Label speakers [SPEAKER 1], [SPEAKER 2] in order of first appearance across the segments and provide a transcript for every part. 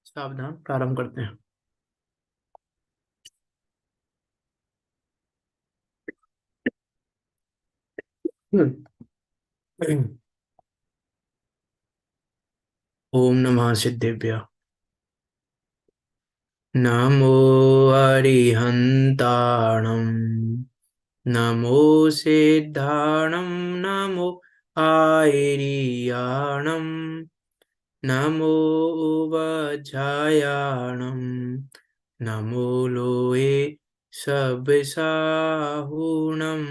[SPEAKER 1] सावधान, प्रारंभ करते हैं। ओम नमः सिद्धेभ्य। नमो अरिहन्ताणं, नमो सिद्धाणं, नमो आयर्याणं, नमो वज्रायाणं, नमो लोहे सब्साहुणम्।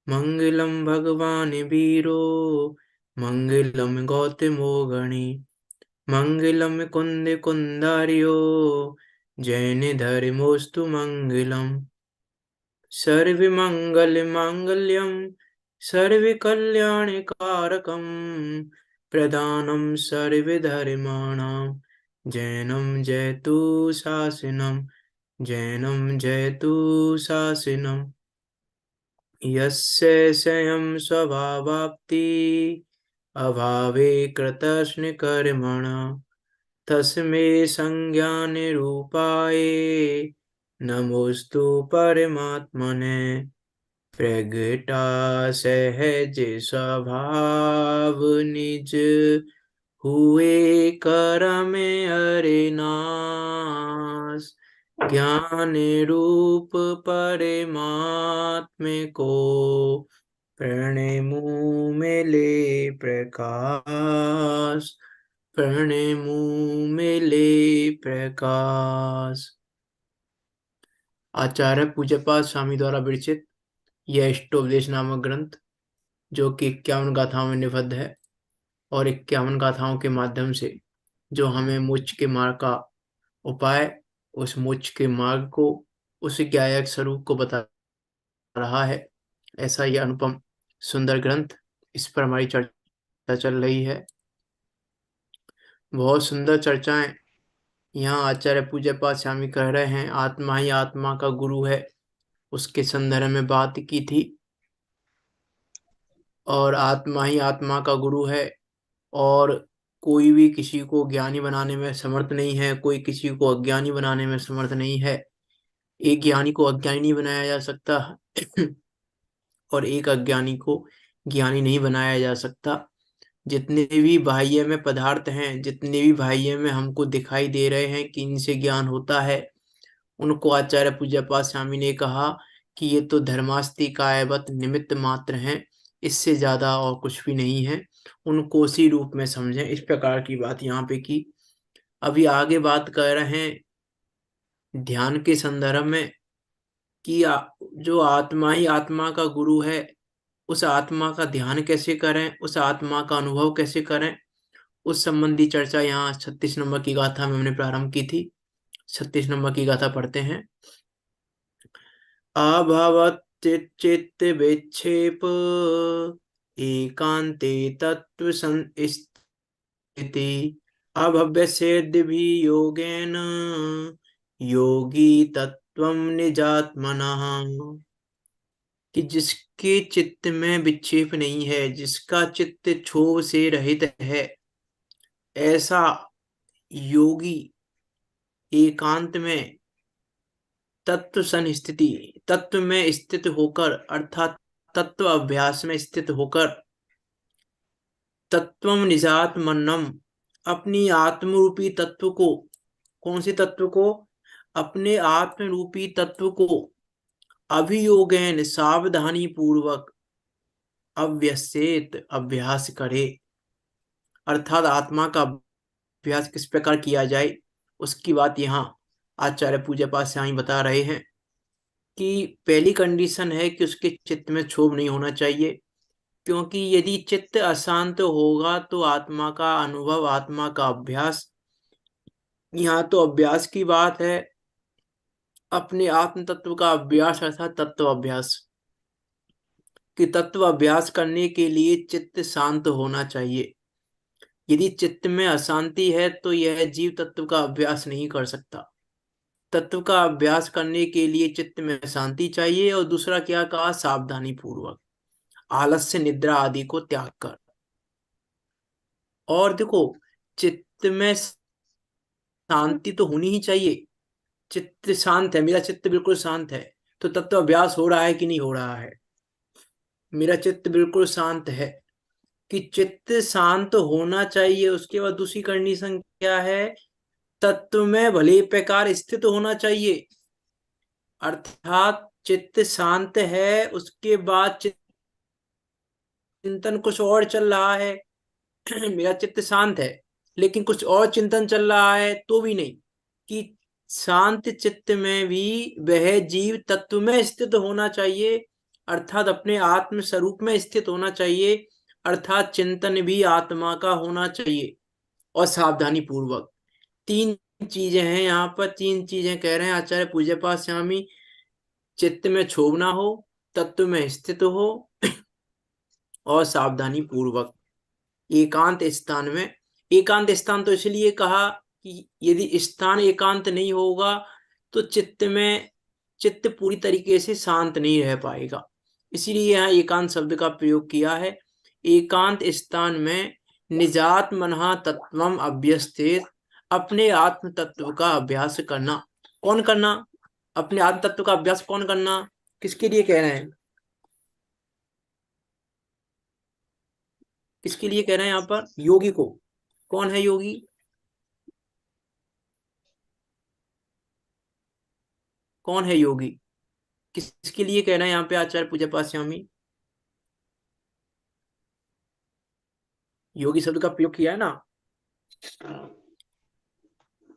[SPEAKER 1] मंगलम भगवान वीरो, मंगलम गौतमो गणे, मंगलम कुंद कुंदार्यो, जैन धर्मोस्तु मंगलम। सर्वमंगल मांगल्यम, सर्वकल्याणकारकम, प्रधानम सर्वधर्माणां, जैनम जयतु शासनम, जैनम जयतु शासनम। यस्य स्वयं स्वभावाप्ति, अभावे कृतस्नकर्मण, तस्मै संज्ञानिरूपाय नमोस्तु परमात्मने। प्रगटा सहज स्वभाव निज, हुए करम अरिनाश। ज्ञान रूप परमात्म को, प्रणमु मिले प्रकाश, प्रणमु मिले प्रकाश। आचार्य पूज्यपाद स्वामी द्वारा विरचित यह अष्टोपदेश नामक ग्रंथ, जो कि 51 गाथाओं में निबद्ध है, और 51 गाथाओं के माध्यम से जो हमें मोक्ष के मार्ग का उपाय, उस मोक्ष के मार्ग को, उस ज्ञायक स्वरूप को बता रहा है। ऐसा यह अनुपम सुंदर ग्रंथ, इस पर हमारी चर्चा चल रही है। बहुत सुंदर चर्चाएं यहाँ आचार्य पूज्यपाद स्वामी कह रहे हैं। आत्मा ही आत्मा का गुरु है, उसके संदर्भ में बात की थी। और आत्मा ही आत्मा का गुरु है, और कोई भी किसी को ज्ञानी बनाने में समर्थ नहीं है, कोई किसी को अज्ञानी बनाने में समर्थ नहीं है। एक ज्ञानी को अज्ञानी नहीं बनाया जा सकता और एक अज्ञानी को ज्ञानी नहीं बनाया जा सकता। जितने भी बाह्य में पदार्थ हैं, जितने भी बाह्य में हमको दिखाई दे रहे हैं कि इनसे ज्ञान होता है, उनको आचार्य पूज्यपाद स्वामी ने कहा कि ये तो धर्मास्ति कायवत निमित्त मात्र हैं, इससे ज्यादा और कुछ भी नहीं है। उनको उसी रूप में समझें, इस प्रकार की बात यहाँ पे की। अभी आगे बात कर रहे हैं ध्यान के संदर्भ में कि जो आत्मा ही आत्मा का गुरु है, उस आत्मा का ध्यान कैसे करें, उस आत्मा का अनुभव कैसे करें, उस संबंधी चर्चा यहाँ 36 नंबर की गाथा में हमने प्रारंभ की थी। 36 नंबर की गाथा पढ़ते हैं। अभवत चित्त विक्षेप, एकांते तत्व संस्थिति, अभव्य सिद्धि भी योगेन, योगी तत्वम निजात्मनः। कि जिसके चित्त में विक्षेप नहीं है, जिसका चित्त क्षोभ से रहित है, ऐसा योगी एकांत में तत्व संस्थिति, तत्व में स्थित होकर, अर्थात तत्व अभ्यास में स्थित होकर, तत्वम निजात्मनम, अपनी आत्म रूपी तत्व को, कौन से तत्व को, अपने आत्म रूपी तत्व को अभियोगेन, सावधानी पूर्वक, अव्यसेत, अभ्यास करे। अर्थात आत्मा का अभ्यास किस प्रकार किया जाए, उसकी बात यहाँ आचार्य पूज्यपाद स्वामी बता रहे हैं। कि पहली कंडीशन है कि उसके चित्त में क्षोभ नहीं होना चाहिए, क्योंकि यदि चित्त अशांत होगा तो आत्मा का अनुभव, आत्मा का अभ्यास, यहाँ तो अभ्यास की बात है, अपने आत्म तत्व का अभ्यास अर्थात तत्व अभ्यास, कि तत्व अभ्यास करने के लिए चित्त शांत होना चाहिए। यदि चित्त में अशांति है तो यह जीव तत्व का अभ्यास नहीं कर सकता। तत्व का अभ्यास करने के लिए चित्त में शांति चाहिए, और दूसरा क्या कहा, सावधानी पूर्वक, आलस्य निद्रा आदि को त्याग कर। और देखो, चित्त में शांति तो होनी ही चाहिए। चित्त शांत है, मेरा चित्त बिल्कुल शांत है, तो तब तो अभ्यास हो रहा है कि नहीं हो रहा है? मेरा चित्त बिल्कुल शांत है। कि चित्त शांत होना चाहिए, उसके बाद दूसरी कंडीशन क्या है? तत्व में भले प्रकार स्थित होना चाहिए। अर्थात चित्त शांत है, उसके बाद चिंतन कुछ और चल रहा है। मेरा चित्त शांत है, लेकिन कुछ और चिंतन चल रहा है तो भी नहीं। कि शांत चित्त में भी वह जीव तत्व में स्थित होना चाहिए, अर्थात अपने आत्म स्वरूप में स्थित होना चाहिए, अर्थात चिंतन भी आत्मा का होना चाहिए। और सावधानी पूर्वक। तीन चीजें हैं यहाँ पर, तीन चीजें कह रहे हैं आचार्य पूज्यपाद स्वामी। चित्त में क्षोभ ना हो, तत्व में स्थित हो, और सावधानी पूर्वक एकांत स्थान में। एकांत स्थान तो इसलिए कहा कि यदि स्थान एकांत नहीं होगा तो चित्त पूरी तरीके से शांत नहीं रह पाएगा। इसीलिए यहाँ एकांत शब्द का प्रयोग किया है। एकांत स्थान में निजात मनहा तत्वम अभ्यस्तेत, अपने आत्म तत्व का अभ्यास करना। कौन करना? अपने आत्म तत्व का अभ्यास कौन करना? किसके लिए कह रहे हैं? किसके लिए कह रहे हैं यहाँ पर? योगी को। कौन है योगी? कौन है योगी? किसके लिए कह रहे हैं यहाँ पे आचार्य पूजा पाठ स्वामी? योगी शब्द का प्रयोग किया है ना।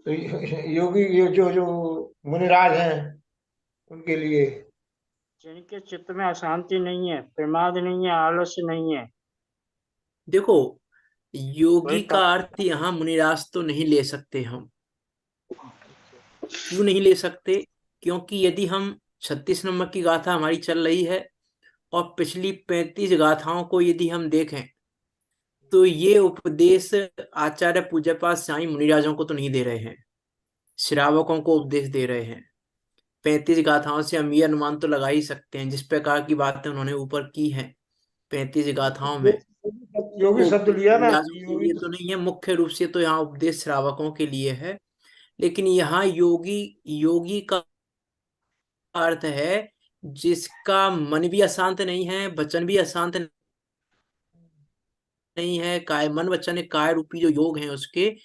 [SPEAKER 2] तो योगी, ये जो जो मुनिराज हैं उनके लिए।
[SPEAKER 3] जिनके चित्त में अशांति नहीं है, प्रमाद नहीं है, आलस्य नहीं है,
[SPEAKER 1] देखो,
[SPEAKER 3] वही
[SPEAKER 1] योगी का
[SPEAKER 3] तत्व।
[SPEAKER 1] अर्थ यहाँ मुनिराज तो नहीं ले सकते हम। क्यों नहीं ले सकते? क्योंकि यदि हम 36 नंबर की गाथा हमारी चल रही है, और पिछली 35 गाथाओं को यदि हम देखें, तो ये उपदेश आचार्य पूज्यपाद स्वामी मुनिराजों को तो नहीं दे रहे हैं, श्रावकों को उपदेश दे रहे हैं। 35 गाथाओं से हम ये अनुमान तो लगा ही सकते हैं, जिस प्रकार की बातें उन्होंने ऊपर की हैं 35 गाथाओं में।
[SPEAKER 2] योगी
[SPEAKER 1] वो
[SPEAKER 2] शब्द
[SPEAKER 1] उपदेश
[SPEAKER 2] लिया ना,
[SPEAKER 1] मुनिराजों के
[SPEAKER 2] योगी
[SPEAKER 1] लिए
[SPEAKER 2] तो।
[SPEAKER 1] तो नहीं है, मुख्य रूप से तो यहाँ उपदेश श्रावकों के लिए है। लेकिन यहाँ योगी, योगी का अर्थ है जिसका मन भी अशांत नहीं है, वचन भी अशांत नहीं है। काय मन वचन काय रूपी जो योग हैं उसके,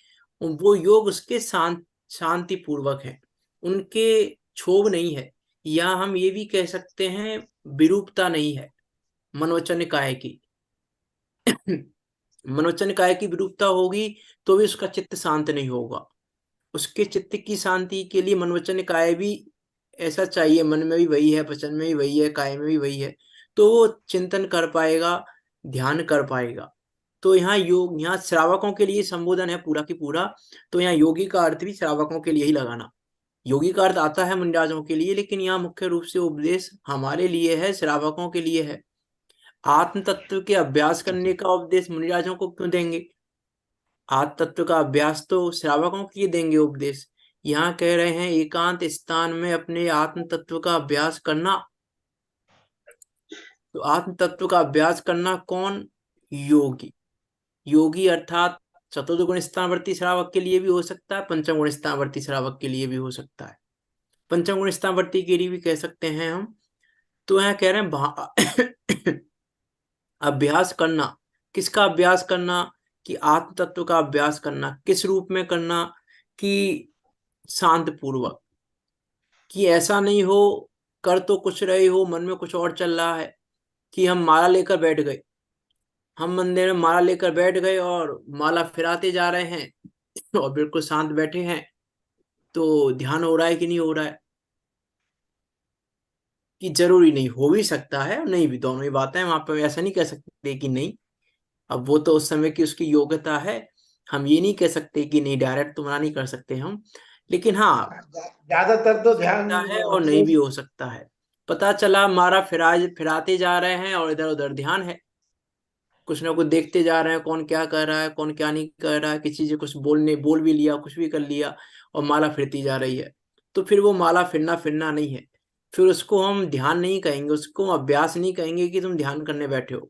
[SPEAKER 1] वो योग उसके शांति पूर्वक है, उनके क्षोभ नहीं है। या हम ये भी कह सकते हैं विरूपता नहीं है मन वचन काय की। मन वचन काय की विरूपता होगी तो भी उसका चित्त शांत नहीं होगा। उसके चित्त की शांति के लिए मन वचन काय भी ऐसा चाहिए, मन में भी वही है, वचन में भी वही है, काय में भी वही है, तो वो चिंतन कर पाएगा, ध्यान कर पाएगा। तो यहाँ योग, यहाँ श्रावकों के लिए संबोधन है पूरा की पूरा। तो यहाँ योगी का अर्थ भी श्रावकों के लिए ही लगाना। योगी का अर्थ आता है मुनिराजों के लिए, लेकिन यहाँ मुख्य रूप से उपदेश हमारे लिए है, श्रावकों के लिए है। आत्म तत्व के अभ्यास करने का उपदेश मुनिराजों को क्यों देंगे? आत्म तत्व का अभ्यास तो श्रावकों के लिए देंगे उपदेश। यहाँ कह रहे हैं एकांत स्थान में अपने आत्म तत्व का अभ्यास करना। तो आत्म तत्व का अभ्यास करना कौन? योगी। योगी अर्थात चतुर्थ गुण स्थानवर्ती श्रावक के लिए भी हो सकता है, पंचम गुण स्थानवर्ती श्रावक के लिए भी हो सकता है, पंचम गुण स्थानवर्ती के लिए भी कह सकते हैं हम। तो यहाँ कह रहे हैं अभ्यास करना। किसका अभ्यास करना? कि आत्म तत्व का अभ्यास करना। किस रूप में करना? कि शांत पूर्वक। कि ऐसा नहीं हो, कर तो कुछ रहे हो, मन में कुछ और चल रहा है। कि हम माला लेकर बैठ गए, हम मंदिर में माला लेकर बैठ गए और माला फिराते जा रहे हैं और बिल्कुल शांत बैठे हैं, तो ध्यान हो रहा है कि नहीं हो रहा है? कि जरूरी नहीं, हो भी सकता है और नहीं भी, दोनों ही बातें हैं वहां पर, ऐसा नहीं कह सकते कि नहीं। अब वो तो उस समय की उसकी योग्यता है, हम ये नहीं कह सकते कि नहीं, डायरेक्ट तो मना नहीं कर सकते हम। लेकिन हाँ,
[SPEAKER 2] ज्यादातर तो ध्यान
[SPEAKER 1] सकता है और नहीं
[SPEAKER 2] वो।
[SPEAKER 1] भी हो सकता है। पता चला मारा फिराते जा रहे हैं और इधर उधर ध्यान है, कुछ ना कुछ देखते जा रहे हैं, कौन क्या कर रहा है, कौन क्या नहीं कर रहा है, किसी से कुछ बोल भी लिया, कुछ भी कर लिया, और माला फिरती जा रही है। तो फिर वो माला फिरना फिरना नहीं है, फिर उसको हम ध्यान नहीं कहेंगे, उसको हम अभ्यास नहीं कहेंगे कि तुम ध्यान करने बैठे हो।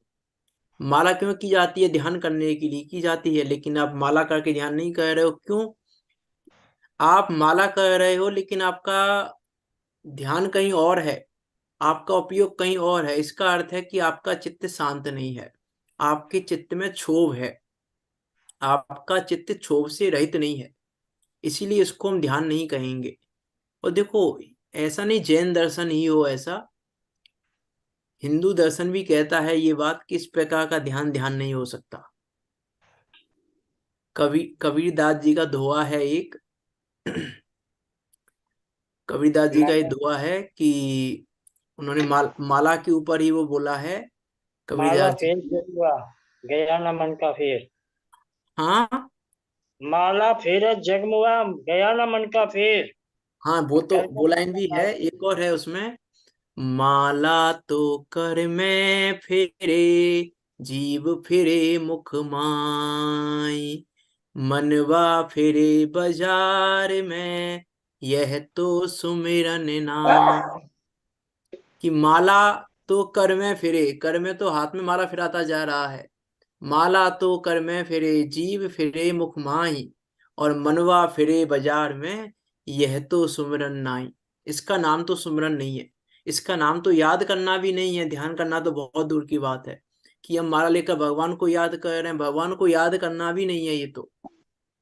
[SPEAKER 1] माला क्यों की जाती है? ध्यान करने के लिए की जाती है, लेकिन आप माला करके ध्यान नहीं कर रहे हो। क्यों? आप माला कर रहे हो लेकिन आपका ध्यान कहीं और है, आपका उपयोग कहीं और है। इसका अर्थ है कि आपका चित्त शांत नहीं है, आपके चित्त में क्षोभ है, आपका चित्त क्षोभ से रहित नहीं है, इसीलिए इसको हम ध्यान नहीं कहेंगे। और देखो, ऐसा नहीं जैन दर्शन ही हो ऐसा, हिंदू दर्शन भी कहता है ये बात कि इस प्रकार का ध्यान ध्यान नहीं हो सकता। कबीरदास जी का दोहा है एक, कबीरदास जी का ये दोहा है कि उन्होंने माला के ऊपर ही वो बोला है
[SPEAKER 3] माला
[SPEAKER 1] कबीरदास जी।
[SPEAKER 3] फेर जगुआ गया न मन का फेर।
[SPEAKER 1] हाँ
[SPEAKER 3] माला फेर जगमुआ गया न मन का फेर।
[SPEAKER 1] हाँ,
[SPEAKER 3] करके
[SPEAKER 1] वो लाइन भी है, एक और है उसमें, माला तो कर में फेरे, जीव फिरे मुख माई, मनवा फिरे बाजार में, यह तो सुमिरन नाम। कि माला तो कर में फिरे, कर में तो हाथ में माला फिराता जा रहा है, माला तो कर में फिरे, जीव फिरे मुख माही, और मनवा फिरे बाजार में, यह तो सुमिरन नाई। इसका नाम तो सुमिरन नहीं है, इसका नाम तो याद करना भी नहीं है, ध्यान करना तो बहुत दूर की बात है कि हम माला लेकर भगवान को याद कर रहे हैं, भगवान को याद करना भी नहीं है ये तो।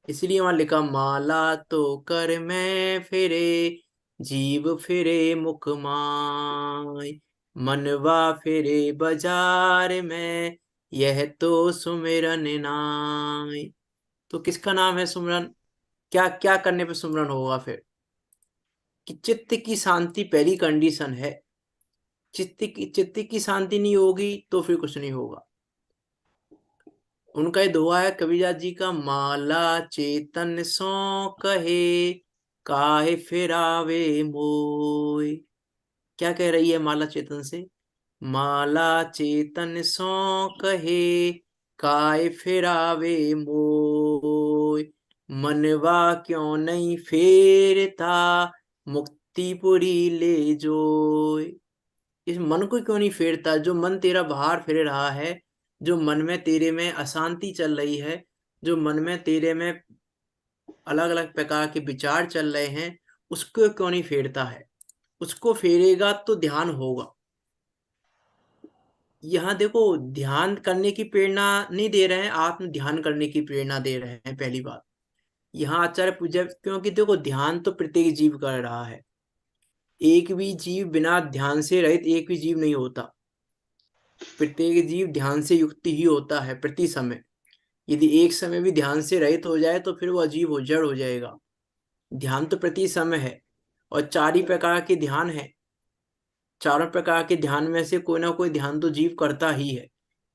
[SPEAKER 1] इसलिए वहां लिखा माला तो कर में फिरे, जीव फिरे मुख माय, मनवा फिरे बाजार में, यह तो सुमिरन नाय। तो किसका नाम है सुमिरन? क्या क्या करने पे सुमिरन होगा फिर? कि चित्त की शांति पहली कंडीशन है, चित्त की शांति नहीं होगी तो फिर कुछ नहीं होगा। उनका ये दोहा है कबीरदास जी का, माला चेतन सो कहे, काहे फिरावे मोय। क्या कह रही है माला चेतन से? माला चेतन सो कहे, काय फिरावे मोय, मनवा क्यों नहीं फेरता, मुक्तिपुरी ले जोय। इस मन को क्यों नहीं फेरता? जो मन तेरा बाहर फिर रहा है, जो मन में तेरे में अशांति चल रही है, जो मन में तेरे में अलग अलग प्रकार के विचार चल रहे हैं, उसको क्यों नहीं फेरता है? उसको फेरेगा तो ध्यान होगा। यहाँ देखो, ध्यान करने की प्रेरणा नहीं दे रहे हैं, आत्म ध्यान करने की प्रेरणा दे रहे हैं, पहली बात। यहाँ आचार्य पूज्य, क्योंकि देखो ध्यान तो प्रत्येक जीव कर रहा है, एक भी जीव बिना ध्यान से रहित एक भी जीव नहीं होता। प्रत्येक जीव ध्यान से युक्त ही होता है प्रति समय। यदि एक समय भी ध्यान से रहित हो जाए तो फिर वो अजीब हो, जड़ हो जाएगा। ध्यान तो प्रति समय है, और चार ही प्रकार के ध्यान है। चारों प्रकार के ध्यान में से कोई ना कोई ध्यान तो जीव करता ही है,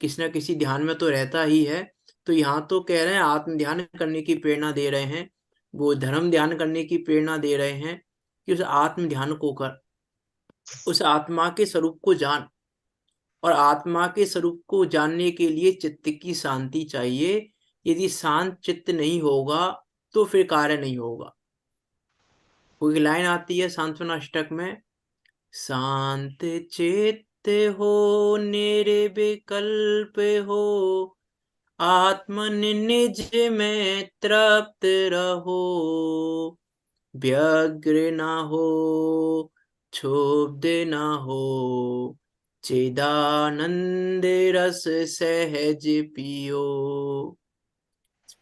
[SPEAKER 1] किसी न किसी ध्यान में तो रहता ही है। तो यहाँ तो कह रहे हैं आत्म ध्यान करने की प्रेरणा दे रहे हैं, वो धर्म ध्यान करने की प्रेरणा दे रहे हैं कि उस आत्म ध्यान को कर, उस आत्मा के स्वरूप को जान। और आत्मा के स्वरूप को जानने के लिए चित्त की शांति चाहिए। यदि शांत चित्त नहीं होगा तो फिर कार्य नहीं होगा। कोई लाइन आती है सांत्वना अष्टक में, शांत चित्त हो निर्विकल्प हो, आत्मन निज में तृप्त रहो, व्यग्र न हो, क्षुब्ध न हो, चिदानंद रस सहज पियो।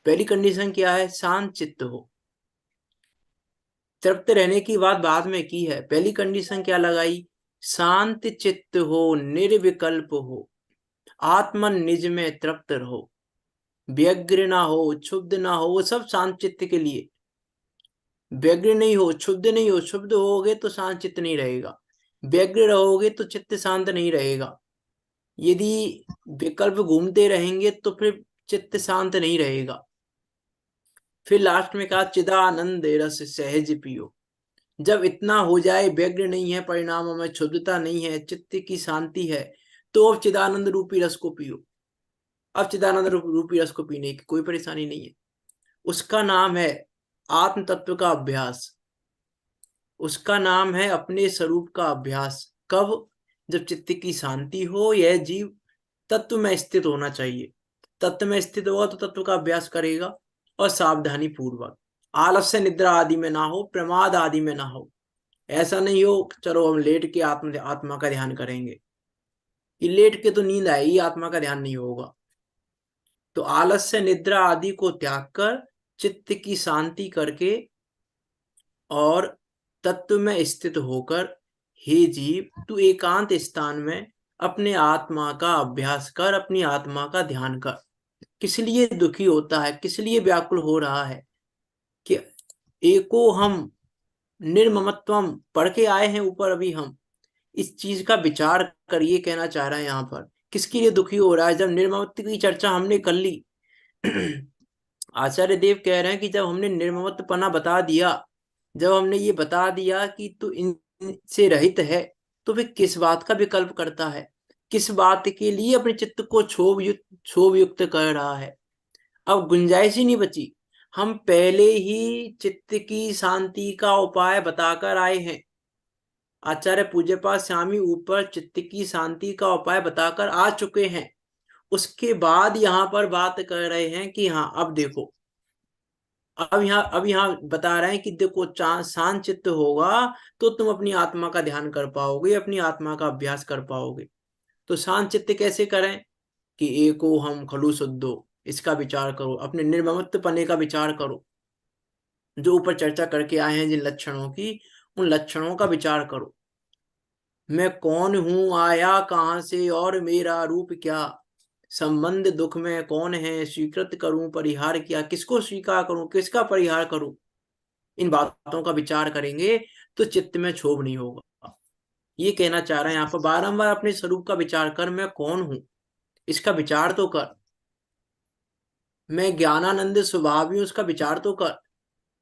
[SPEAKER 1] पहली कंडीशन क्या है? शांत चित्त हो। तृप्त रहने की बात बाद में की है, पहली कंडीशन क्या लगाई? शांत चित्त हो, निर्विकल्प हो, आत्मन निज में तृप्त रहो, व्यग्र ना हो, क्षुब्ध ना हो। वो सब शांत चित्त के लिए। व्यग्र नहीं हो, क्षुब्ध नहीं हो, क्षुब्ध होगे तो शांत चित्त नहीं रहेगा, व्यग्र रहोगे तो चित्त शांत नहीं रहेगा। यदि विकल्प घूमते रहेंगे तो फिर चित्त शांत नहीं रहेगा। फिर लास्ट में कहा चिदानंद रस सहज पियो। जब इतना हो जाए, व्यग्र नहीं है, परिणामों में क्षुब्धता नहीं है, चित्त की शांति है, तो अब चिदानंद रूपी रस को पियो। अब चिदानंद रूपी रस को पीने की कोई परेशानी नहीं है। उसका नाम है आत्म तत्व का अभ्यास, उसका नाम है अपने स्वरूप का अभ्यास। कब? जब चित्त की शांति हो, यह जीव तत्व में स्थित होना चाहिए। तत्व में स्थित होगा तो तत्व का अभ्यास करेगा, और सावधानी पूर्वक, आलस्य निद्रा आदि में ना हो, प्रमाद आदि में ना हो। ऐसा नहीं हो चलो हम लेट के आत्मा का ध्यान करेंगे, कि लेट के तो नींद आएगी, आत्मा का ध्यान नहीं होगा। तो आलस्य निद्रा आदि को त्याग कर चित्त की शांति करके और तत्व में स्थित होकर, हे जीव तू एकांत स्थान में अपने आत्मा का अभ्यास कर, अपनी आत्मा का ध्यान कर। किस लिए दुखी होता है, किस लिए व्याकुल हो रहा है? कि एको हम निर्ममत्वम पढ़ के आए हैं ऊपर, अभी हम इस चीज का विचार करिए, कहना चाह रहे हैं यहाँ पर। किसके लिए दुखी हो रहा है? जब निर्ममत्व की चर्चा हमने कर ली आचार्य देव कह रहे हैं कि जब हमने निर्ममत्वपना बता दिया, जब हमने ये बता दिया कि तू इनसे रहित है, तो फिर किस बात का विकल्प करता है? किस बात के लिए अपने चित्त को क्षोभ युक्त कर रहा है? अब गुंजाइश ही नहीं बची। हम पहले ही चित्त की शांति का उपाय बताकर आए हैं। आचार्य पूज्यपाद स्वामी ऊपर चित्त की शांति का उपाय बताकर आ चुके हैं। उसके बाद यहाँ पर बात कर रहे हैं कि हाँ अब देखो, अब यहाँ बता रहे हैं कि देखो शांत चित्त होगा तो तुम अपनी आत्मा का ध्यान कर पाओगे, अपनी आत्मा का अभ्यास कर पाओगे। तो शांत चित्त कैसे करें? कि एको हम खलु शुद्धो, इसका विचार करो, अपने निर्ममत्व पने का विचार करो। जो ऊपर चर्चा करके आए हैं जिन लक्षणों की, उन लक्षणों का विचार करो। मैं कौन हूं, आया कहां से, और मेरा रूप क्या, संबंध दुख में कौन है, स्वीकृत करूं परिहार क्या, किसको स्वीकार करूं, किसका परिहार करूं। इन बातों का विचार करेंगे तो चित्त में क्षोभ नहीं होगा। ये कहना चाह रहे हैं यहाँ पर, बारंबार अपने स्वरूप का विचार कर, मैं कौन हूं इसका विचार तो कर। मैं ज्ञानानंद स्वभावी हूं, उसका विचार तो कर।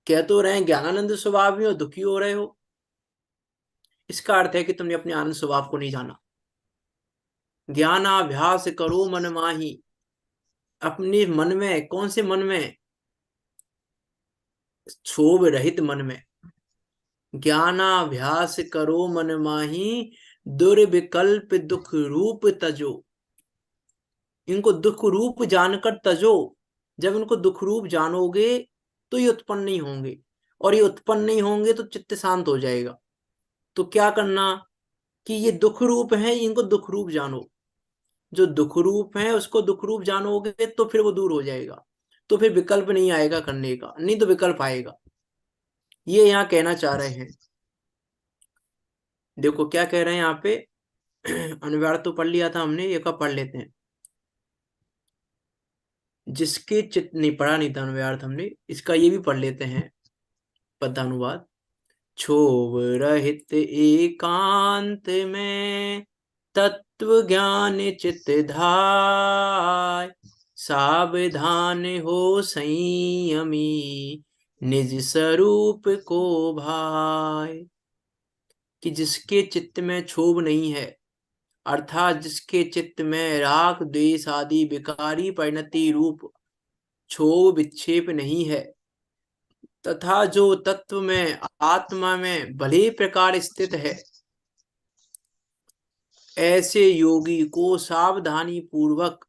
[SPEAKER 1] कह तो रहे हैं ज्ञानानंद स्वभावी हो, दुखी हो रहे हो। इसका अर्थ है कि तुमने अपने आनंद स्वभाव को नहीं जाना। ज्ञानाभ्यास करो मन माही, अपने मन में, कौन से मन में? क्षोभ रहित मन में। ज्ञानाभ्यास करो मन माही, दुर्विकल्प दुख रूप तजो। इनको दुख रूप जानकर तजो। जब इनको दुख रूप जानोगे तो ये उत्पन्न नहीं होंगे, और ये उत्पन्न नहीं होंगे तो चित्त शांत हो जाएगा। तो क्या करना? कि ये दुख रूप है, इनको दुख रूप जानो। जो दुख रूप है उसको दुख रूप जानोगे तो फिर वो दूर हो जाएगा। तो फिर विकल्प नहीं आएगा करने का, नहीं तो विकल्प आएगा। ये यहाँ कहना चाह रहे हैं। देखो क्या कह रहे हैं यहाँ पे। अनुवाद तो पढ़ लिया था हमने, एक और पढ़ लेते हैं। जिसके चित्त, नहीं पढ़ा नहीं था अनुवाद हमने, इसका ये भी पढ़ लेते हैं पदानुवाद। क्षोभ रहित एकांत में तत्व ज्ञान चित धाय, सावधान हो संयमी निज स्वरूप को भाय। कि जिसके चित्त में क्षोभ नहीं है, अर्थात जिसके चित्त में राग द्वेष आदि विकारी परिणति रूप क्षोभ विक्षेप नहीं है, तथा जो तत्व में आत्मा में भले प्रकार स्थित है, ऐसे योगी को सावधानी पूर्वक,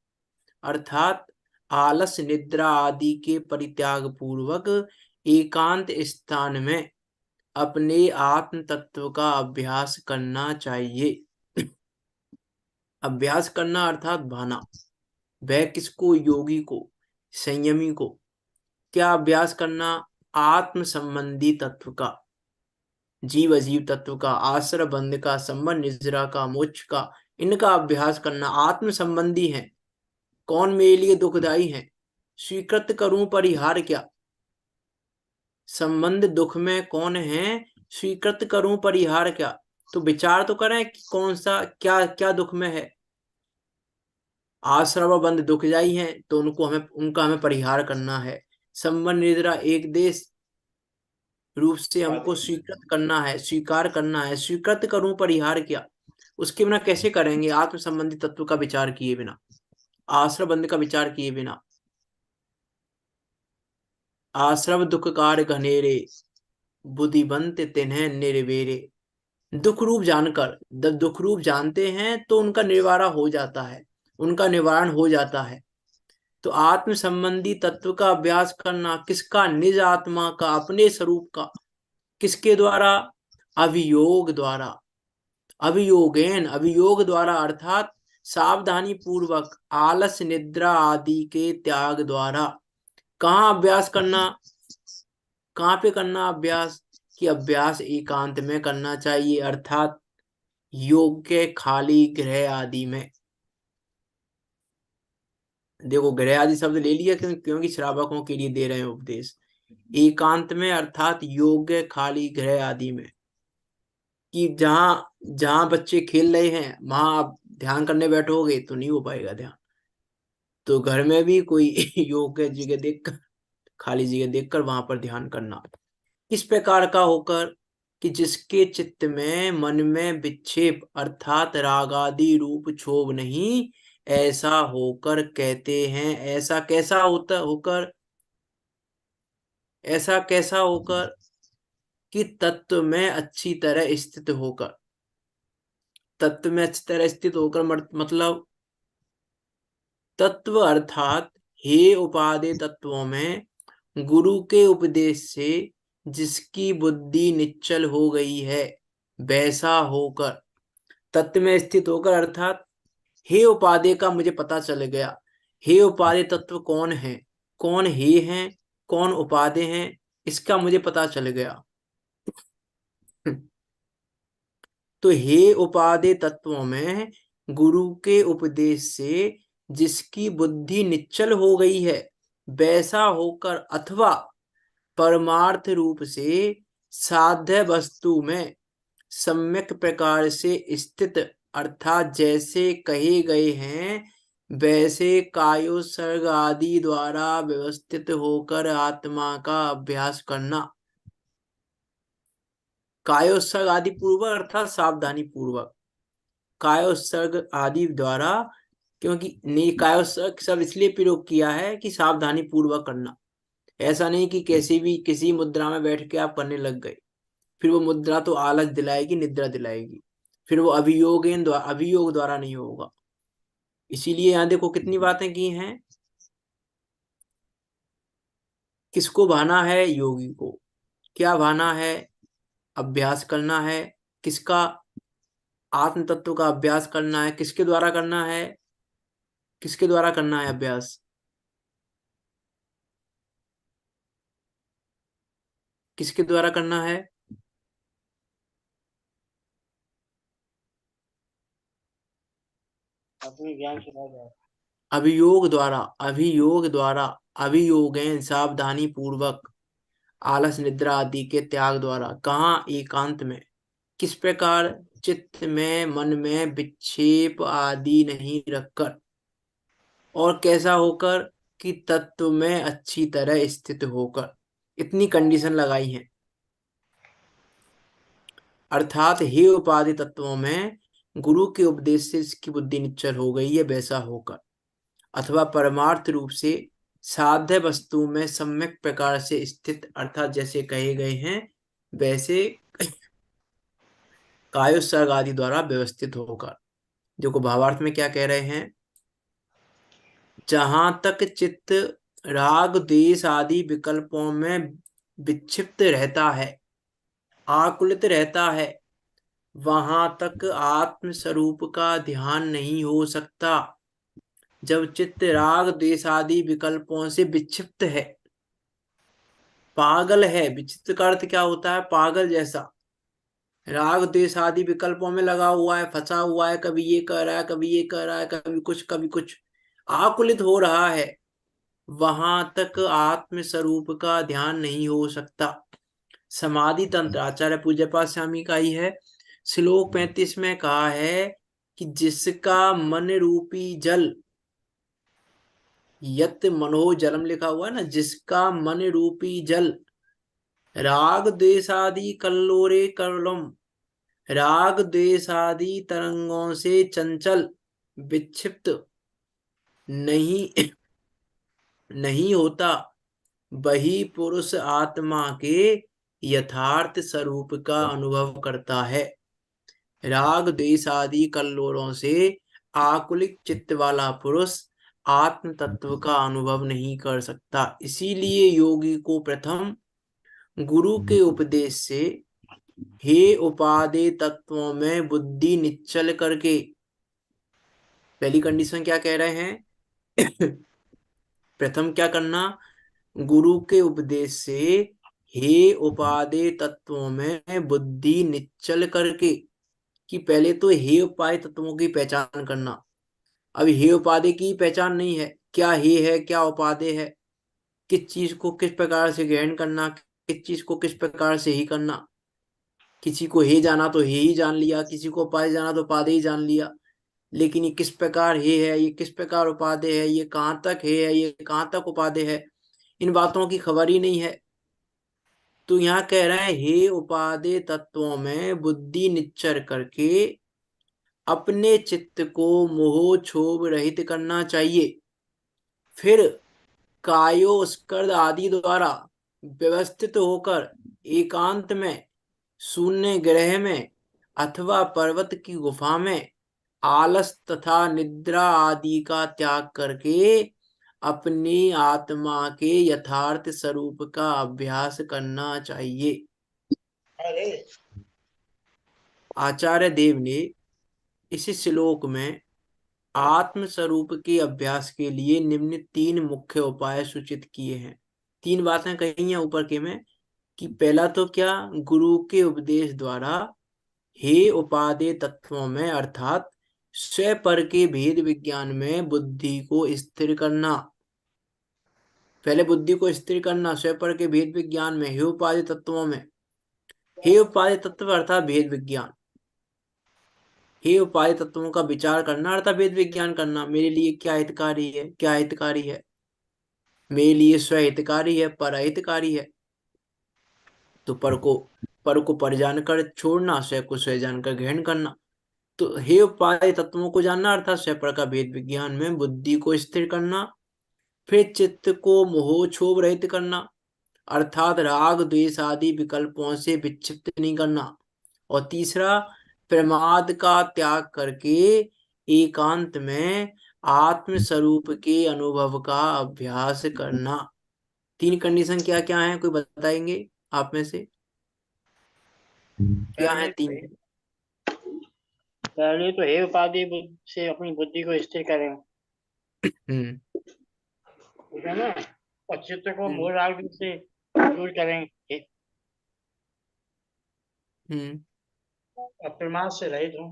[SPEAKER 1] अर्थात आलस निद्रा आदि के परित्याग पूर्वक एकांत स्थान में अपने आत्म तत्व का अभ्यास करना चाहिए। अभ्यास करना अर्थात भाना। वह किसको? योगी को, संयमी को। क्या अभ्यास करना? आत्म संबंधी तत्व का, जीव अजीव तत्व का, आश्रय बंध का, संबंध निद्रा का, मोक्ष का, इनका अभ्यास करना। आत्म संबंधी है, कौन मेरे लिए दुखदाई है, स्वीकृत करूं परिहार क्या। संबंध दुख में कौन है, स्वीकृत करूं परिहार क्या। तो विचार तो करें कि कौन सा, क्या क्या दुख में है। आश्रव बंध दुखदाई है तो उनका हमें परिहार करना है। संबंध निद्रा एक देश रूप से हमको स्वीकृत करना है, स्वीकार करना है। स्वीकृत करूं परिहार क्या, उसके बिना कैसे करेंगे? आत्म संबंधी तत्व का विचार किए बिना, आश्रय बंध का विचार किए बिना। आश्रव दुख कार घनेरे, बुद्धिवंत तिन्ह निर्वेरे। दुख रूप जानकर, जब दुख रूप जानते हैं तो उनका निवारा हो जाता है। उनका निवारण हो जाता है। तो आत्म संबंधी तत्व का अभ्यास करना किसका? निज आत्मा का, अपने स्वरूप का। किसके द्वारा? अभियोग द्वारा। अभियोगेन, अभियोग द्वारा अर्थात सावधानी पूर्वक, आलस निद्रा आदि के त्याग द्वारा। कहाँ अभ्यास करना? कहाँ पे करना अभ्यास? कि अभ्यास एकांत में करना चाहिए, अर्थात योग के खाली गृह आदि में। देखो, गृह आदि शब्द ले लिया क्योंकि श्रावकों के लिए दे रहे हैं उपदेश। एकांत में अर्थात योग्य खाली गृह आदि में, कि जहां जहां बच्चे खेल रहे हैं वहां आप ध्यान करने बैठोगे तो नहीं हो पाएगा ध्यान। तो घर में भी कोई योग्य जगह देखकर, खाली जगह देखकर वहां पर ध्यान करना। इस प्रकार का होकर कि जिसके चित्त में, मन में विक्षेप अर्थात रागादि रूप क्षोभ नहीं, ऐसा होकर कहते हैं। ऐसा कैसा होता होकर? ऐसा कैसा होकर? कि तत्व में अच्छी तरह स्थित होकर। तत्व में अच्छी तरह स्थित होकर मतलब तत्व अर्थात हे उपादेय तत्वों में गुरु के उपदेश से जिसकी बुद्धि निश्चल हो गई है, वैसा होकर। तत्व में स्थित होकर अर्थात हे उपादेय का मुझे पता चल गया। हे उपादेय तत्व कौन है, कौन हे हैं, कौन उपादेय हैं, इसका मुझे पता चल गया। तो हे उपादेय तत्वों में गुरु के उपदेश से जिसकी बुद्धि निश्चल हो गई है, वैसा होकर, अथवा परमार्थ रूप से साध्य वस्तु में सम्यक प्रकार से स्थित अर्थात जैसे कहे गए हैं वैसे कायोत्सर्ग आदि द्वारा व्यवस्थित होकर आत्मा का अभ्यास करना। कायोत्सर्ग आदि पूर्वक अर्थात सावधानी पूर्वक। कायोत्सर्ग आदि द्वारा, क्योंकि कायोत्सर्ग शब्द इसलिए प्रयोग किया है कि सावधानी पूर्वक करना। ऐसा नहीं कि कैसे भी किसी मुद्रा में बैठ के आप करने लग गए, फिर वो मुद्रा तो आलस दिलाएगी, निद्रा दिलाएगी, फिर वो अभियोग द्वारा नहीं होगा। इसीलिए यहाँ देखो कितनी बातें की हैं। किसको भाना है? योगी को। क्या भाना है? अभ्यास करना है। किसका? आत्म तत्व का अभ्यास करना है। किसके द्वारा करना है? किसके द्वारा करना है अभ्यास? किसके द्वारा करना है?
[SPEAKER 3] अपने ज्ञान से रह जाए।
[SPEAKER 1] अभियोग द्वारा। अभियोग द्वारा, अभियोगेन सावधानी पूर्वक, आलस निद्रा आदि के त्याग द्वारा। कहाँ? एकांत में। किस प्रकार? चित्त में, मन में विक्षेप आदि नहीं रखकर। और कैसा होकर? कि तत्व में अच्छी तरह स्थित होकर। इतनी कंडीशन लगाई है। अर्थात हे उपाधि तत्वों में गुरु के उपदेश से इसकी बुद्धि निश्चल हो गई है, वैसा होकर, अथवा परमार्थ रूप से साध्य वस्तु में सम्यक प्रकार से स्थित अर्थात जैसे कहे गए हैं वैसे कायोत्सर्ग आदि द्वारा व्यवस्थित होकर। देखो भावार्थ में क्या कह रहे हैं। जहां तक चित्त राग द्वेष आदि विकल्पों में विक्षिप्त रहता है, आकुलित रहता है, वहां तक आत्म स्वरूप का ध्यान नहीं हो सकता। जब चित्त राग द्वेष आदि विकल्पों से विक्षिप्त है, पागल है। विचित्र का अर्थ क्या होता है? पागल जैसा। राग द्वेष आदि विकल्पों में लगा हुआ है, फंसा हुआ है, कभी ये कर रहा है, कभी ये कर रहा है, कभी कुछ कभी कुछ, आकुलित हो रहा है, वहां तक आत्म स्वरूप का ध्यान नहीं हो सकता। समाधि तंत्र आचार्य पूज्यपाद स्वामी का ही है। श्लोक 35 में कहा है कि जिसका मन रूपी जल, यत मनो जलम लिखा हुआ है ना, जिसका मन रूपी जल राग द्वेषादि कल्लोरे करलम, राग द्वेषादि तरंगों से चंचल विक्षिप्त नहीं नहीं होता, वही पुरुष आत्मा के यथार्थ स्वरूप का अनुभव करता है। राग द्वेष आदि कल्लोलों से आकुलिक चित्त वाला पुरुष आत्म तत्व का अनुभव नहीं कर सकता। इसीलिए योगी को प्रथम गुरु के उपदेश से हे उपादेय तत्वों में बुद्धि निश्चल करके, पहली कंडीशन क्या कह रहे हैं? प्रथम क्या करना? गुरु के उपदेश से हे उपादेय तत्वों में बुद्धि निश्चल करके, कि पहले तो हे उपादेय तत्वों की पहचान करना। अब हे उपादेय की पहचान नहीं है, क्या हे है क्या उपादेय है, किस चीज को किस प्रकार से ग्रहण करना, किस चीज को किस प्रकार से ही करना। किसी को हे जाना तो हे ही जान लिया, किसी को उपादेय जाना तो उपादेय ही जान लिया, लेकिन ये किस प्रकार हे है, ये किस प्रकार उपादेय है, ये कहाँ तक हे है, ये कहाँ तक उपादेय है, इन बातों की खबर ही नहीं है। तो यहाँ कह रहे हैं हे उपादेय तत्वों में बुद्धि निश्चर करके अपने चित्त को मोह क्षोभ रहित करना चाहिए। फिर कायो स्कर्द आदि द्वारा व्यवस्थित होकर एकांत में, शून्य ग्रह में अथवा पर्वत की गुफा में आलस तथा निद्रा आदि का त्याग करके अपनी आत्मा के यथार्थ स्वरूप का अभ्यास करना चाहिए।
[SPEAKER 2] अरे
[SPEAKER 1] आचार्य देव ने इस श्लोक में आत्म स्वरूप के अभ्यास के लिए निम्न 3 मुख्य उपाय सूचित किए हैं। 3 बातें कही हैं ऊपर के में, कि पहला तो क्या, गुरु के उपदेश द्वारा हे उपादेय तत्वों में अर्थात स्व पर के भेद विज्ञान में बुद्धि को स्थिर करना। पहले बुद्धि को स्थिर करना स्व पर के भेद विज्ञान में, हे उपादेय तत्वों में। हे उपादेय तत्व अर्थात भेद विज्ञान, हे उपादेय तत्वों का विचार करना अर्थात भेद विज्ञान करना। मेरे लिए क्या हितकारी है, क्या हितकारी है, मेरे लिए स्व हितकारी है, पर अहितकारी है। तो पर को पर जानकर छोड़ना, स्व को स्व जानकर ग्रहण करना। तो हे उपादेय तत्वों को जानना अर्थात स्व पर का भेद विज्ञान में बुद्धि को स्थिर करना। फिर चित्त को मोह क्षोभ रहित करना अर्थात राग द्वेष आदि विकल्पों से विक्षिप्त नहीं करना। और तीसरा, प्रमाद का त्याग करके एकांत में आत्म स्वरूप के अनुभव का अभ्यास करना। 3 कंडीशन क्या क्या है, कोई बताएंगे आप में से? क्या है 3?
[SPEAKER 3] पहले तो हे उपाधि से अपनी बुद्धि को स्थिर करें,
[SPEAKER 1] हम्म
[SPEAKER 3] ठीक है ना। और चित्त को
[SPEAKER 1] हम्म
[SPEAKER 3] मोह राग से दूर करें,
[SPEAKER 1] हम्म
[SPEAKER 3] और प्रमाद से रहित हो,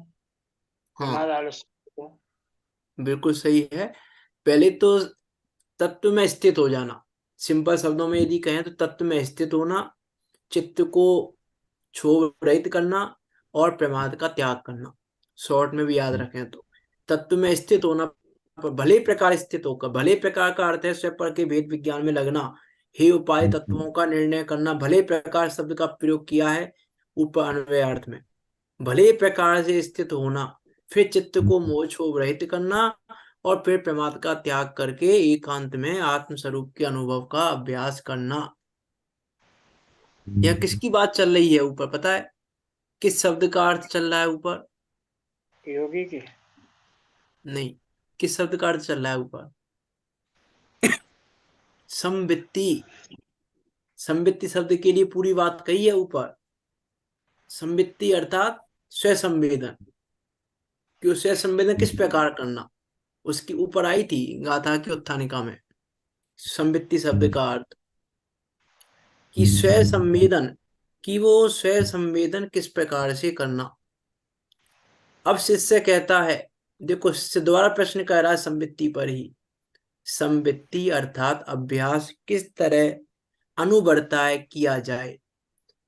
[SPEAKER 1] हाँ,
[SPEAKER 3] प्रमाद आलस्य हो।
[SPEAKER 1] बिल्कुल सही है। पहले तो तत्व में स्थित हो जाना, सिंपल शब्दों में यदि कहें तो तत्व में स्थित होना, चित्त को क्षोभ रहित करना और प्रमाद का त्याग करना। शॉर्ट में भी याद रखें तो तत्व में स्थित होना, पर भले प्रकार स्थित होकर, भले प्रकार का अर्थ है स्व पर के भेद विज्ञान में लगना। हे उपाय तत्वों का निर्णय करना, भले प्रकार शब्द का प्रयोग किया है ऊपर अन्वय अर्थ में, भले प्रकार से स्थित होना। फिर चित्त को मोह क्षोभ रहित करना और फिर प्रमाद का त्याग करके एकांत में आत्म स्वरूप के अनुभव का अभ्यास करना। यह किसकी बात चल रही है ऊपर, पता है किस शब्द का अर्थ चल रहा है ऊपर?
[SPEAKER 3] योगी की।
[SPEAKER 1] नहीं, किस शब्द का अर्थ चल रहा है ऊपर? संवित्ति। संवित्ति शब्द के लिए पूरी बात कही है ऊपर। संवित्ति अर्थात स्व संवेदन, कि उस स्व संवेदन किस प्रकार करना, उसकी ऊपर आई थी गाथा की उत्थानिका में। संवित्ति शब्द का अर्थ कि स्व संवेदन, कि वो स्व संवेदन किस प्रकार से करना। अब शिष्य कहता है, देखो शिष्य द्वारा प्रश्न कर रहा है संवित्ति पर ही। संवित्ति अर्थात अभ्यास किस तरह अनुवर्ताय किया जाए,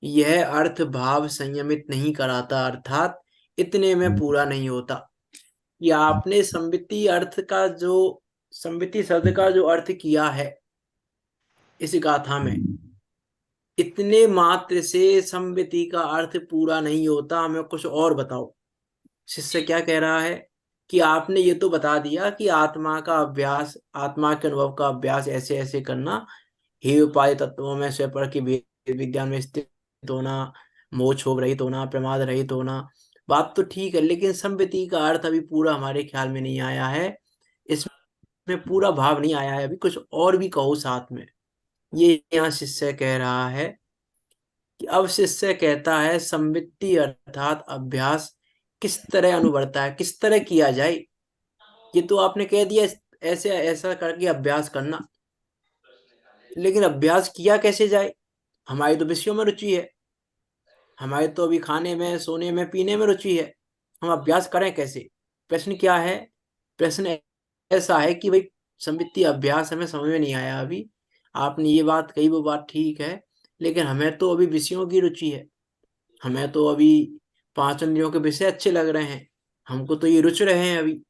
[SPEAKER 1] यह अर्थ भाव संयमित नहीं कराता अर्थात इतने में पूरा नहीं होता। या आपने संवित्ति अर्थ का जो, संवित्ति शब्द का जो अर्थ किया है इस गाथा में, इतने मात्र से संवित्ति का अर्थ पूरा नहीं होता, हमें कुछ और बताओ। शिष्य क्या कह रहा है कि आपने ये तो बता दिया कि आत्मा का अभ्यास, आत्मा के अनुभव का अभ्यास ऐसे ऐसे करना, हे उपाय तत्वों में स्वपर की विज्ञान में स्थित होना, मोह क्षोभ रहित होना, प्रमाद रहित होना, बात तो ठीक है, लेकिन संविति का अर्थ अभी पूरा हमारे ख्याल में नहीं आया है, इसमें पूरा भाव नहीं आया है अभी, कुछ और भी कहो साथ में। ये यहाँ शिष्य कह रहा है कि अब शिष्य कहता है संवित्ति अर्थात अभ्यास किस तरह अनुवर्ता है, किस तरह किया जाए। ये तो आपने कह दिया ऐसे ऐसा करके अभ्यास करना, लेकिन अभ्यास किया कैसे जाए? हमारी तो विषयों में रुचि है, हमारे तो अभी खाने में, सोने में, पीने में रुचि है, हम अभ्यास करें कैसे? प्रश्न क्या है? प्रश्न ऐसा है कि भाई संवित्ति अभ्यास हमें समझ में नहीं आया अभी। आपने ये बात कही, वो बात ठीक है, लेकिन हमें तो अभी विषयों की रुचि है, हमें तो अभी पांच इंद्रियों के विषय अच्छे लग रहे हैं, हमको तो ये रुच रहे हैं अभी,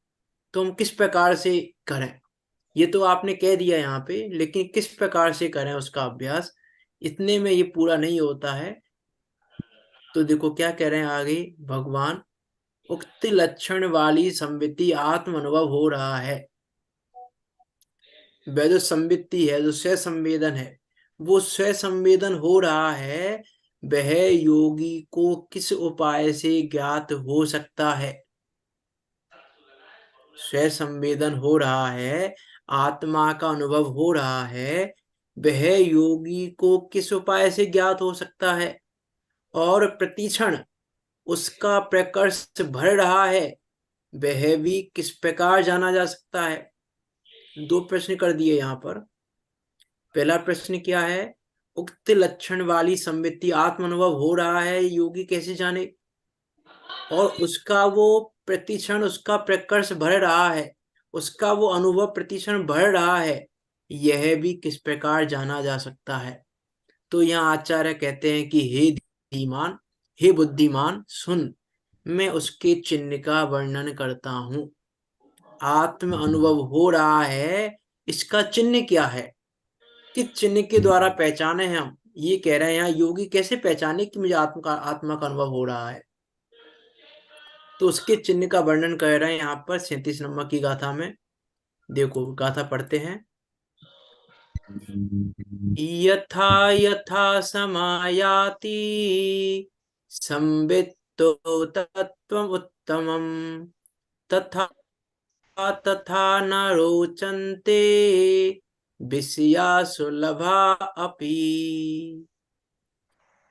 [SPEAKER 1] तो हम किस प्रकार से करें? ये तो आपने कह दिया यहाँ पे, लेकिन किस प्रकार से करें उसका अभ्यास, इतने में ये पूरा नहीं होता है। तो देखो क्या कह रहे हैं आगे भगवान, उक्त लक्षण वाली संवित्ति आत्म अनुभव हो रहा है। वह जो संवित्ति है, जो स्व संवेदन है, वो स्व संवेदन हो रहा है, वह योगी को किस उपाय से ज्ञात हो सकता है? स्व संवेदन हो रहा है, आत्मा का अनुभव हो रहा है, वह योगी को किस उपाय से ज्ञात हो सकता है? और प्रतिक्षण उसका प्रकर्ष भर रहा है, वह भी किस प्रकार जाना जा सकता है? दो प्रश्न कर दिए यहाँ पर। पहला प्रश्न क्या है? उक्त लक्षण वाली संवित्ति आत्म अनुभव हो रहा है, योगी कैसे जाने? और उसका वो प्रतिक्षण, उसका प्रकर्ष भर रहा है, उसका वो अनुभव प्रतिक्षण भर रहा है, यह भी किस प्रकार जाना जा सकता है? तो यहाँ आचार्य कहते हैं कि हे धीमान, हे बुद्धिमान, सुन, मैं उसके चिन्ह का वर्णन करता हूं। आत्म अनुभव हो रहा है, इसका चिन्ह क्या है? किस चिन्ह के द्वारा पहचाने हैं हम? ये कह रहे हैं यहाँ योगी कैसे पहचाने कि मुझे आत्मा का अनुभव हो रहा है? तो उसके चिन्ह का वर्णन कर रहे हैं यहाँ पर 37 नंबर की गाथा में। देखो गाथा पढ़ते हैं। यथा यथा समायाति संवित्तो तत्त्वम् उत्तमम्, तथा तथा न रोचन्ते विषया सुलभा अपि।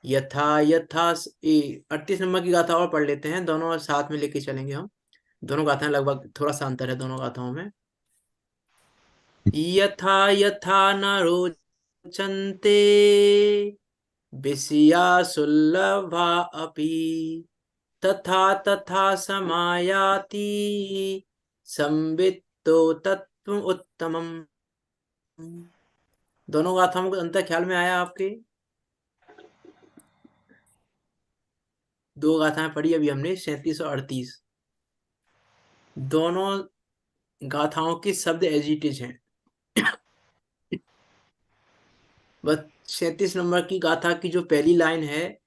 [SPEAKER 1] यथा यथा 38 नंबर की गाथा और पढ़ लेते हैं, दोनों साथ में लेके चलेंगे हम। दोनों गाथाएं लगभग थोड़ा सा अंतर है दोनों गाथाओं में। यथा यथा न रोचन्ते विषया सुलभा अपि, तथा तथा समायाति संवित्तो तत्व उत्तमम्। दोनों गाथाओं का अंतर ख्याल में आया आपके? दो गाथाएं पढ़ी अभी हमने, 37 और 38। दोनों गाथाओं के शब्द एजिटिज हैं। बस 37 नंबर की गाथा की जो पहली लाइन है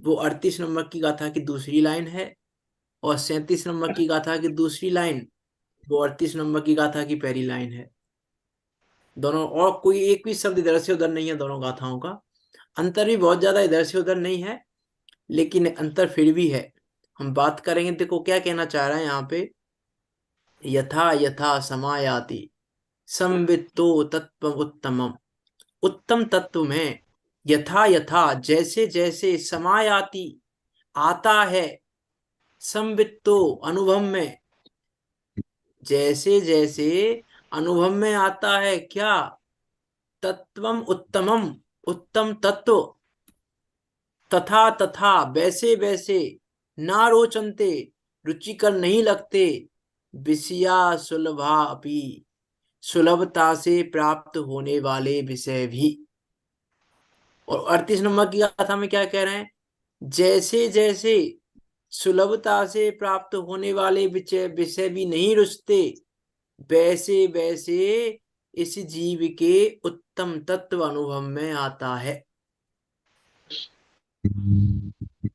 [SPEAKER 1] वो 38 नंबर की गाथा की दूसरी लाइन है, और 37 नंबर की गाथा की दूसरी लाइन वो 38 नंबर की गाथा की पहली लाइन है। दोनों, और कोई एक भी शब्द इधर से उधर नहीं है दोनों गाथाओं का। अंतर भी बहुत ज्यादा इधर से उधर नहीं है, लेकिन अंतर फिर भी है। हम बात करेंगे, देखो क्या कहना चाह रहा है यहाँ पे, यथा यथा समायाति संवित्तो तत्व उत्तमम। उत्तम तत्व में यथा यथा जैसे जैसे समायाति आता है, संवित्तो अनुभव में, जैसे जैसे अनुभव में आता है क्या? तत्वम उत्तमम, उत्तम तत्व, तथा तथा वैसे वैसे, ना रोचनते रुचिकर नहीं लगते, विषया सुलभा अपि सुलभता से प्राप्त होने वाले विषय भी। और 38 नंबर की गाथा में क्या कह रहे हैं? जैसे जैसे सुलभता से प्राप्त होने वाले विषय विषय भी नहीं रुचते, वैसे वैसे इस जीव के उत्तम तत्व अनुभव में आता है।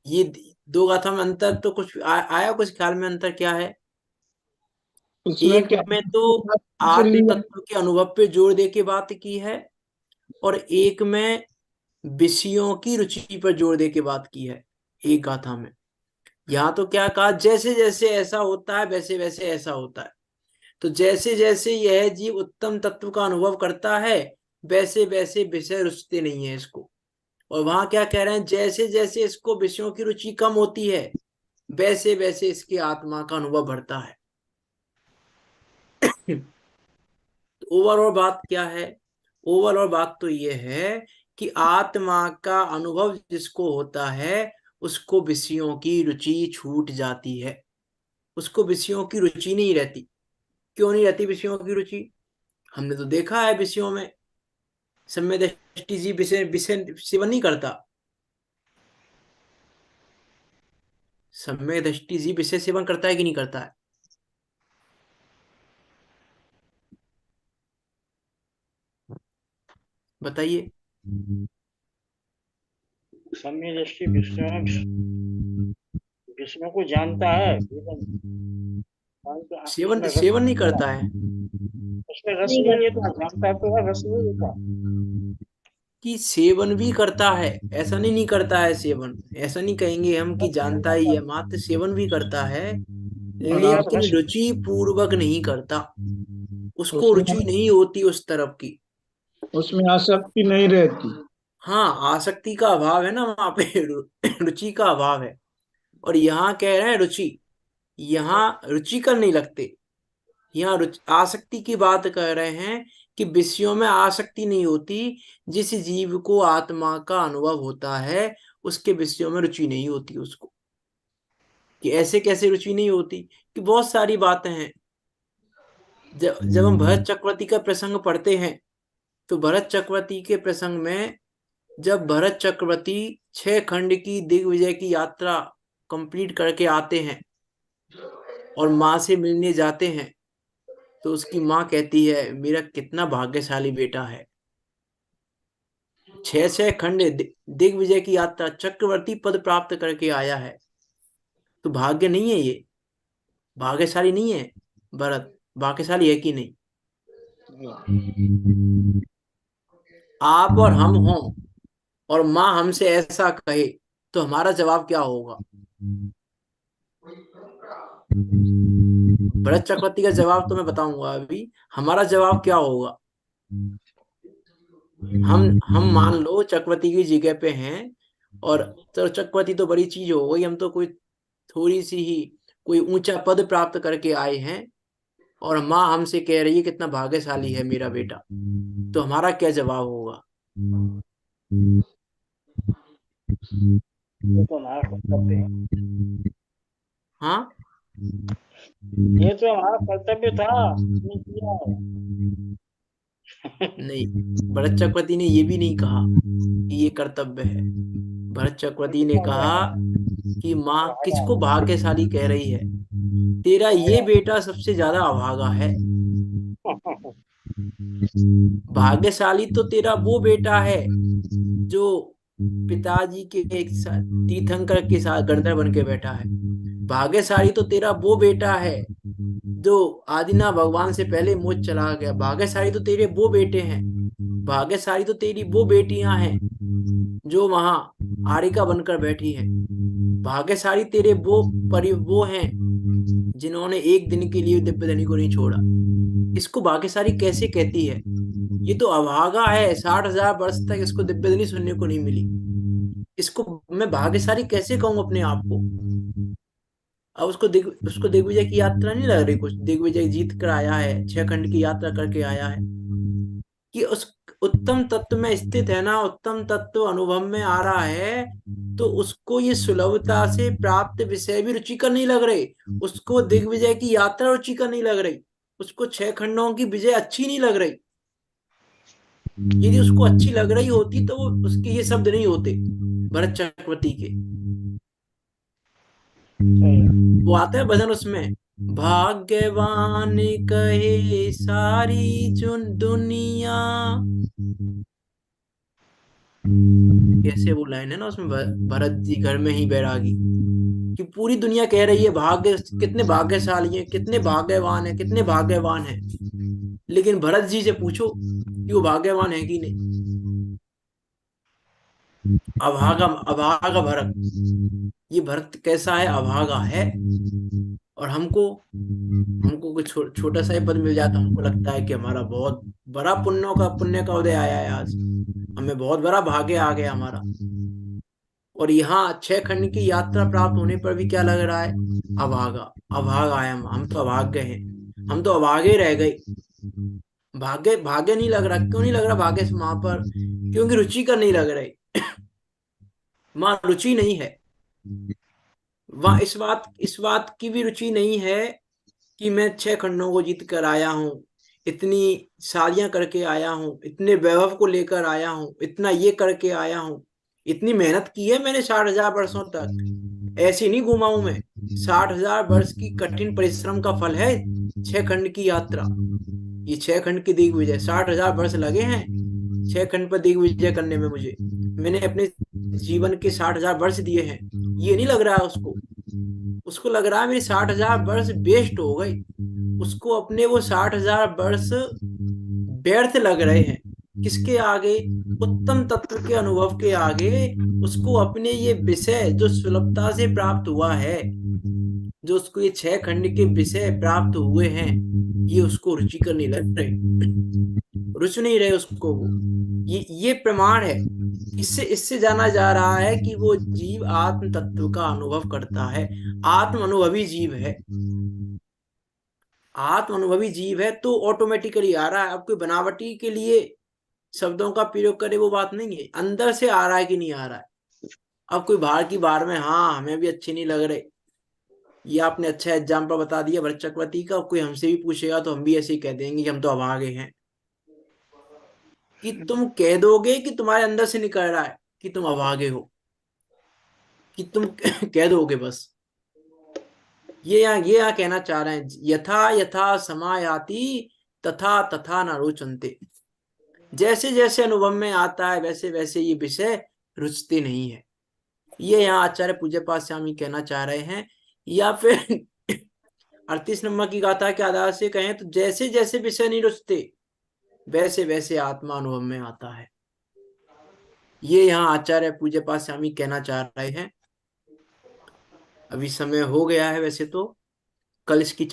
[SPEAKER 1] ये दो गाथा में अंतर तो कुछ आया कुछ ख्याल में? अंतर क्या है?
[SPEAKER 2] उसमें
[SPEAKER 1] एक
[SPEAKER 2] क्या
[SPEAKER 1] में तो
[SPEAKER 2] से
[SPEAKER 1] आत्म
[SPEAKER 2] लिया?
[SPEAKER 1] तत्व के अनुभव पे जोर दे के बात की है, और एक में विषयों की रुचि पर जोर दे के बात की है, एक गाथा में। यहाँ तो क्या कहा, जैसे जैसे ऐसा होता है वैसे वैसे ऐसा होता है। तो जैसे जैसे यह जीव उत्तम तत्व का अनुभव करता है वैसे वैसे विषय रुचते नहीं है इसको। और वहां क्या कह रहे हैं, जैसे जैसे इसको विषयों की रुचि कम होती है वैसे वैसे इसकी आत्मा का अनुभव बढ़ता है। ओवरऑल बात क्या है, ओवरऑल बात तो ये है कि आत्मा का अनुभव जिसको होता है उसको विषयों की रुचि छूट जाती है, उसको विषयों की रुचि नहीं रहती। क्यों नहीं रहती विषयों की रुचि? हमने तो देखा है विषयों में सम्यक दृष्टि जी विषय विषय सेवन नहीं करता, सम्यक दृष्टि जी विषय सेवन करता है कि नहीं करता है? बताइए।
[SPEAKER 3] सम्य दृष्टि विष्णु को जानता है, लेकिन
[SPEAKER 1] सेवन
[SPEAKER 3] उसमें रस
[SPEAKER 1] सेवन नहीं करता है
[SPEAKER 3] उसमें रस नहीं लेता, जानता तो है, रस नहीं लेता।
[SPEAKER 1] कि सेवन भी करता है, ऐसा नहीं करता है सेवन, ऐसा नहीं कहेंगे हम कि
[SPEAKER 3] रस नहीं
[SPEAKER 1] जानता ही
[SPEAKER 3] लेता,
[SPEAKER 1] है, मात्र सेवन भी करता है
[SPEAKER 3] अर्थात
[SPEAKER 1] लेकिन
[SPEAKER 3] रस
[SPEAKER 1] रुचि पूर्वक नहीं करता, उसको
[SPEAKER 2] उसमें
[SPEAKER 1] रुचि नहीं होती उस तरफ की।
[SPEAKER 2] उसमें आसक्ति नहीं रहती।
[SPEAKER 1] हाँ, आसक्ति का अभाव है ना वहां पे, रुचि का अभाव है। और यहाँ कह रहे हैं रुचि, यहाँ रुचिकर नहीं लगते, यहाँ आसक्ति की बात कर रहे हैं कि विषयों में आसक्ति नहीं होती। जिस जीव को आत्मा का अनुभव होता है उसके विषयों में रुचि नहीं होती उसको। कि ऐसे कैसे रुचि नहीं होती, कि बहुत सारी बातें हैं। जब हम भरत चक्रवर्ती का प्रसंग पढ़ते हैं तो भरत चक्रवर्ती के प्रसंग में जब भरत चक्रवर्ती 6 खंड की दिग्विजय की यात्रा कंप्लीट करके आते हैं और माँ से मिलने जाते हैं तो उसकी माँ कहती है मेरा कितना भाग्यशाली बेटा है, 6 खंड दिग्विजय की यात्रा चक्रवर्ती पद प्राप्त करके आया है। तो भाग्य नहीं है ये, भाग्यशाली नहीं है भरत, भाग्यशाली है कि नहीं? आप और हम हों और माँ हमसे ऐसा कहे तो हमारा जवाब क्या होगा? भरत चक्रवर्ती का जवाब तो मैं बताऊंगा अभी, हमारा जवाब क्या होगा? हम मान लो चक्रवर्ती की जगह पे हैं और तो चक्रवर्ती तो बड़ी चीज हो गई, हम तो कोई थोड़ी सी ही कोई ऊंचा पद प्राप्त करके आए हैं और माँ हमसे कह रही है कितना भाग्यशाली है मेरा बेटा, तो हमारा क्या जवाब होगा?
[SPEAKER 3] ये तो हमारा कर्तव्य है,
[SPEAKER 1] हाँ,
[SPEAKER 3] ये तो हमारा कर्तव्य था, हमने किया है।
[SPEAKER 1] नहीं, भरत चक्रवर्ती ने ये भी नहीं कहा कि ये कर्तव्य है। भरत चक्रवर्ती ने कहा कि माँ किसको भाग्यशाली कह रही है, तेरा ये बेटा सबसे ज्यादा अभागा है। भाग्यशाली तो तेरा वो बेटा है जो पिताजी के एक तीर्थंकर के साथ गणधर बन के बैठा है। भाग्यशाली तो तेरा वो बेटा है जो आदिना भगवान से पहले मोच चला गया। भाग्यशाली तो तेरे वो बेटे हैं, भाग्यशाली तो तेरी वो बेटियां हैं जो वहां आरिका बनकर बैठी हैं। भाग्यशाली तेरे वो हैं जिन्होंने एक दिन के लिए दिव्य धनी को नहीं छोड़ा। इसको भाग्यशाली कैसे कहती है? ये तो अभागा है, 60,000 वर्ष तक इसको दिव्य धनी सुनने को नहीं मिली। इसको मैं भाग्यशाली कैसे कहूं अपने आप को? अब उसको दिग्विजय की यात्रा नहीं लग रही, कुछ दिग्विजय जीत कर आया है, 6 खंड की यात्रा करके आया है, कि उस उत्तम तत्व में स्थित है ना, उत्तम तत्व अनुभव में आ रहा है तो उसको ये सुलभता से प्राप्त विषय भी रुचिकर नहीं लग रहे, उसको दिग्विजय की यात्रा रुचिकर नहीं लग रही, उसको 6 खंडों की विजय अच्छी नहीं लग रही। यदि उसको अच्छी लग रही होती तो वो उसके ये शब्द नहीं होते भरत चक्रवर्ती के। वो आता है भजन उसमें, भाग्यवान कहे सारी जुन दुनिया, कैसे वो लाइन है ना उसमें, भरत जी घर में ही बैरागी, कि पूरी दुनिया कह रही है भाग्य कितने भाग्यशाली हैं, कितने भाग्यवान हैं, कितने भाग्यवान हैं, लेकिन भरत जी से पूछो कि वो भाग्यवान है कि नहीं। अभागा, अभागा भरत। ये भरत कैसा है? अभागा है। और हमको हमको कोई छोटा सा ही पद मिल जाता, हमको लगता है कि हमारा बहुत बड़ा पुण्य का उदय आया है आज, हमें बहुत बड़ा भाग्य आ गया हमारा। और यहाँ 6 खंड की यात्रा प्राप्त होने पर भी क्या लग रहा है? अभागा। अभागा है हम तो अभागे हैं, हम तो अभागे रह गए। भाग्य भाग्य नहीं लग रहा, क्यों नहीं लग रहा भाग्य से वहां पर? क्योंकि रुचि का नहीं लग रही, वहां रुचि नहीं है। वहां इस बात की भी रुचि नहीं है कि मैं 6 खंडों को जीत कर आया हूँ, इतनी शादियां करके आया हूँ, इतने वैभव को लेकर आया हूँ, इतना ये करके आया हूँ, इतनी मेहनत की है मैंने 60,000 वर्षों तक, ऐसे नहीं घूमा हूं मैं। 60,000 वर्ष की कठिन परिश्रम का फल है 6 खंड की यात्रा। ये 6 खंड की दिग्विजय, 60,000 वर्ष लगे हैं 6 खंड पर दिग्विजय करने में मुझे। मैंने अपने जीवन के 60,000 वर्ष दिए हैं। ये नहीं लग रहा है उसको, उसको लग रहा है मेरे 60,000 वर्ष वेस्ट हो गए। उसको अपने वो 60,000 वर्ष व्यर्थ लग रहे हैं। किसके आगे? उत्तम तत्व के अनुभव के आगे। उसको अपने ये विषय जो सुलभता से प्राप्त हुआ है, जो उसको ये 6 खंड के विषय प्राप्त हुए हैं, ये उसको रुचिकर नहीं लग रहे, रुच नहीं रहे उसको वो। ये प्रमाण है। इससे इससे जाना जा रहा है कि वो जीव आत्म तत्व का अनुभव करता है, आत्म अनुभवी जीव है। आत्म अनुभवी जीव है तो ऑटोमेटिकली आ रहा है। अब कोई बनावटी के लिए शब्दों का प्रयोग करे वो बात नहीं है, अंदर से आ रहा है कि नहीं आ रहा है। अब कोई बाहर की बार में, हाँ हमें भी अच्छे नहीं लग रहे, ये आपने अच्छा एग्जाम्पल बता दिया भरत चक्रवर्ती का। कोई हमसे भी पूछेगा तो हम भी ऐसे ही कह देंगे कि हम तो अभागे हैं। कि तुम कह दोगे कि तुम्हारे अंदर से निकल रहा है कि तुम अभागे हो, कि तुम कह दोगे बस। ये यहाँ कहना चाह रहे हैं, यथा यथा समायाति तथा तथा न रोचन्ते। जैसे जैसे अनुभव में आता है वैसे वैसे ये विषय रुचते नहीं है। ये यहाँ आचार्य पूज्य पाद स्वामी कहना चाह रहे हैं। या फिर 38 नंबर की गाथा के आधार से कहें तो जैसे जैसे विषय नहीं रुचते वैसे वैसे आत्मा अनुभव में आता है। ये यहाँ आचार्य पूज्य पाद स्वामी कहना चाह रहे हैं। अभी समय हो गया है वैसे तो, कल इसकी